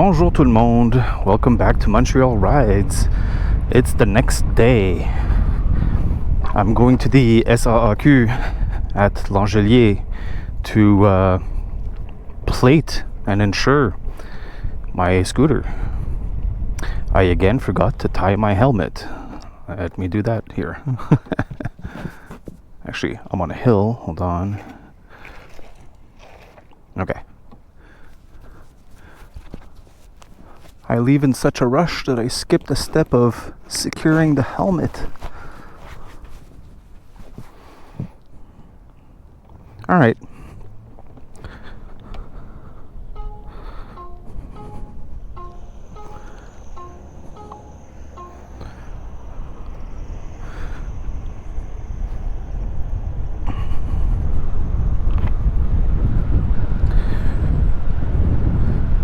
Bonjour tout le monde, welcome back to Montreal Rides. It's the next day. I'm going to the SAAQ at L'Angelier to plate and insure my scooter. I again forgot to tie my helmet. Let me do that here. Actually, I'm on a hill, hold on. Okay. I leave in such a rush that I skipped the step of securing the helmet. All right.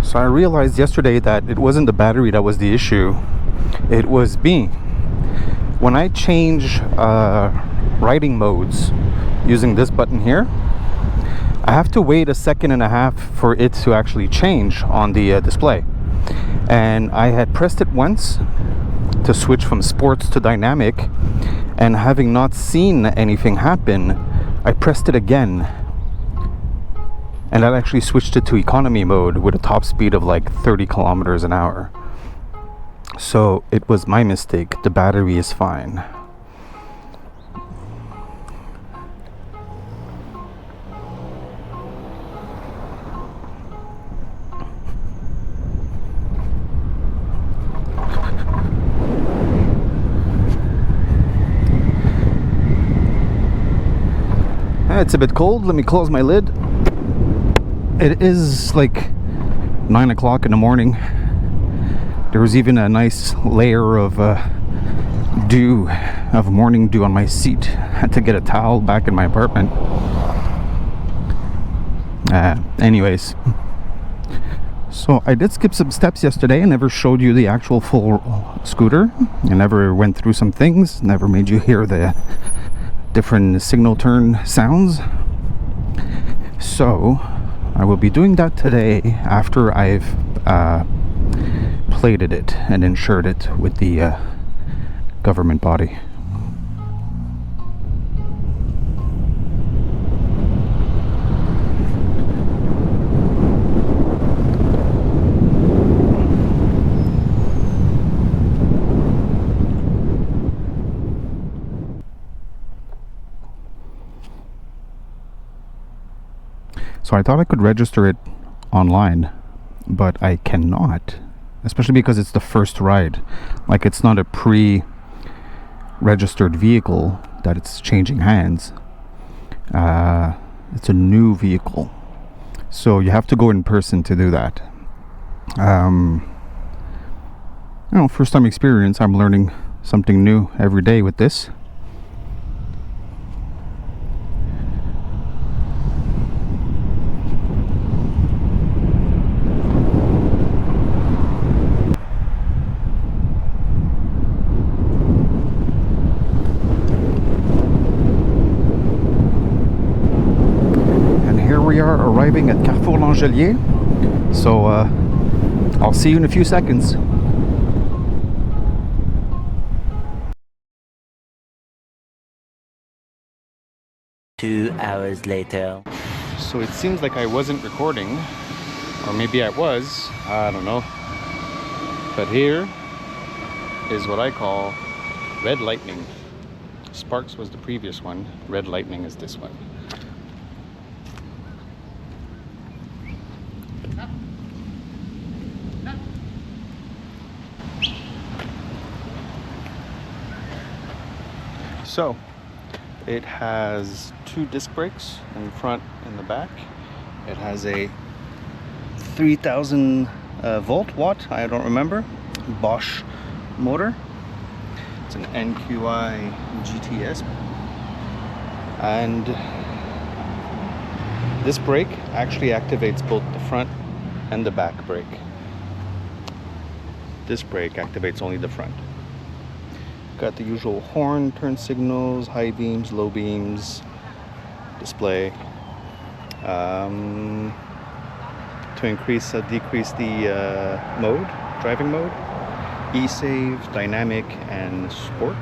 So I realized yesterday that it wasn't the battery that was the issue. It was me. When I change riding modes using this button here, I have to wait a second and a half for it to actually change on the display. And I had pressed it once to switch from sports to dynamic, and having not seen anything happen, I pressed it again. And that actually switched it to economy mode with a top speed of like 30 kilometers an hour. So it was my mistake. The battery is fine. It's a bit cold. Let me close my lid. It is like 9 o'clock in the morning. There was even a nice layer of morning dew on my seat. I had to get a towel back in my apartment. Anyways, so I did skip some steps yesterday. I never showed you the actual full scooter. I never went through some things, never made you hear the different signal turn sounds. So I will be doing that today after I've plated it and insured it with the government body. So I thought I could register it online, but I cannot, especially because it's the first ride. Like, it's not a pre-registered vehicle that it's changing hands. It's a new vehicle. So you have to go in person to do that. First time experience. I'm learning something new every day with this. We are arriving at Carrefour L'Angelier, so I'll see you in a few seconds. Two hours later. So it seems like I wasn't recording, or maybe I was, I don't know. But here is what I call Red Lightning. Sparks was the previous one, Red Lightning is this one. So it has two disc brakes in front and the back. It has a 3000 watt, I don't remember, Bosch motor. It's an NQi GTS. And this brake actually activates both the front and the back brake. This brake activates only the front. Got the usual horn, turn signals, high beams, low beams, display. to decrease the driving mode, e-save, dynamic, and sport.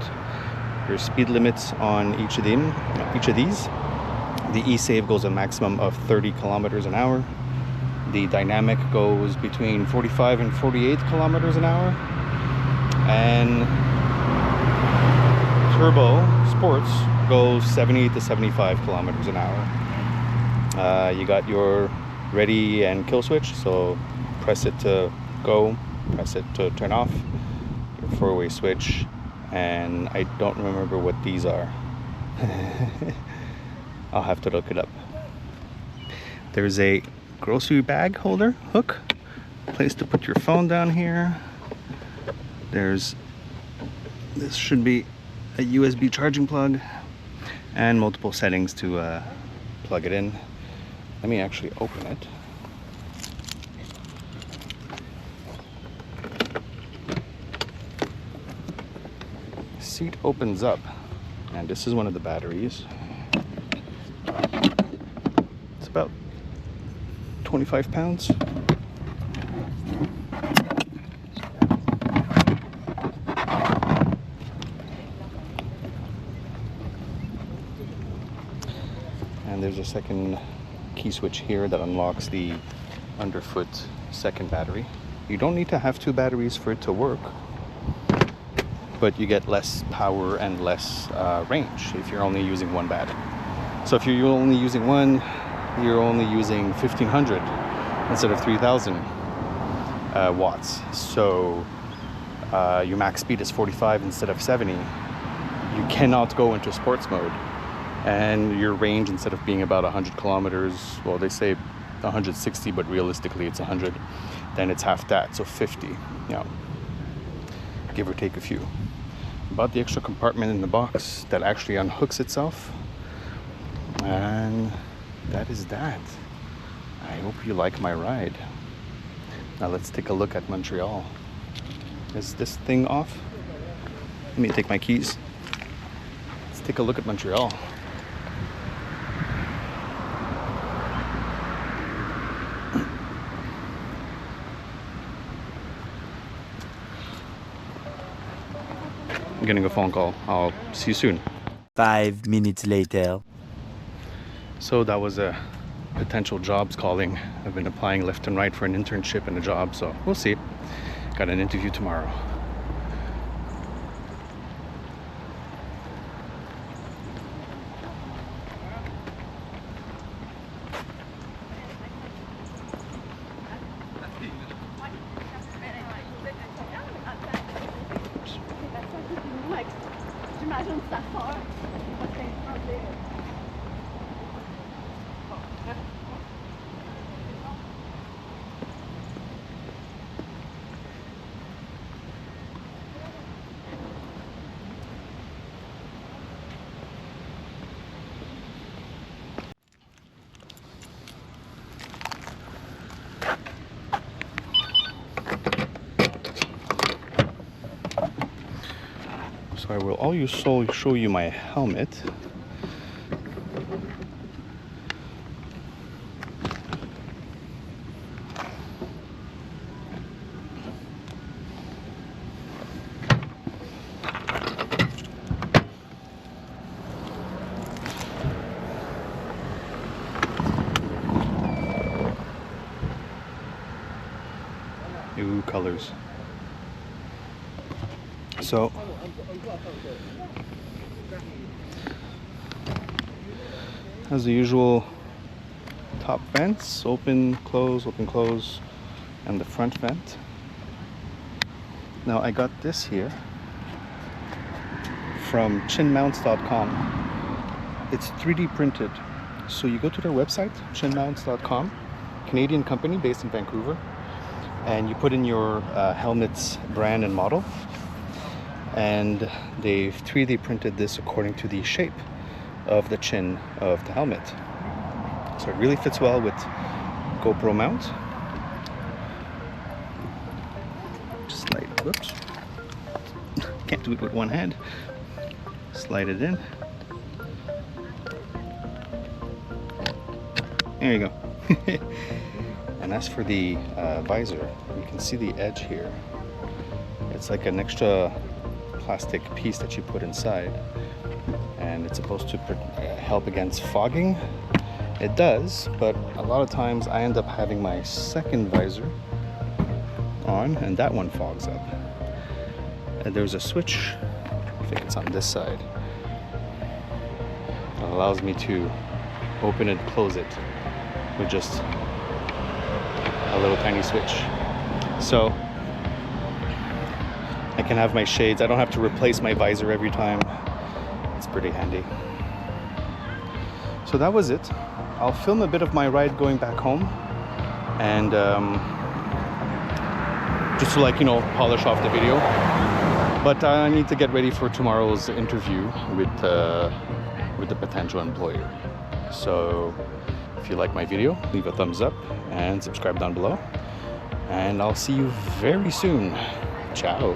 There's speed limits on each of these. The e-save goes a maximum of 30 kilometers an hour. The dynamic goes between 45 and 48 kilometers an hour. And turbo sports goes 70 to 75 kilometers an hour. You got your ready and kill switch, so press it to go, press it to turn off, your four-way switch, and I don't remember what these are. I'll have to look it up. There's a grocery bag holder hook, place to put your phone down here. This should be a USB charging plug, and multiple settings to plug it in. Let me actually open it. Seat opens up, and this is one of the batteries. It's about 25 pounds. And there's a second key switch here that unlocks the underfoot second battery. You don't need to have two batteries for it to work, but you get less power and less range if you're only using one battery. So if you're only using one, you're only using 1500 instead of 3000 watts. So your max speed is 45 instead of 70. You cannot go into sports mode, and your range, instead of being about 100 kilometers, well, they say 160, but realistically it's 100, then it's half that, so 50, you know, give or take a few. About the extra compartment in the box that actually unhooks itself, and that is that. I hope you like my ride. Now let's take a look at Montreal. Is this thing off? Let me take my keys. Let's take a look at Montreal. I'm getting a phone call. I'll see you soon. 5 minutes later. So that was a potential jobs calling. I've been applying left and right for an internship and a job, so we'll see. Got an interview tomorrow. So I will also show you my helmet. New colors. So as the usual, top vents, open, close, and the front vent. Now I got this here from chinmounts.com. It's 3D printed. So you go to their website, chinmounts.com, Canadian company based in Vancouver, and you put in your helmet's brand and model, and they've 3D printed this according to the shape of the chin of the helmet. So it really fits well with GoPro mount. Just slide, whoops. Can't do it with one hand. Slide it in. There you go. And And as for the visor, you can see the edge here. It's like an extra plastic piece that you put inside, and it's supposed to help against fogging. It does, but a lot of times I end up having my second visor on, and that one fogs up. And there's a switch, I think it's on this side, that allows me to open and close it with just a little tiny switch. So I can have my shades. I don't have to replace my visor every time. It's pretty handy. So that was it. I'll film a bit of my ride going back home, and just to, like, you know, polish off the video. But I need to get ready for tomorrow's interview with the potential employer. So if you like my video, leave a thumbs up and subscribe down below. And I'll see you very soon. Ciao.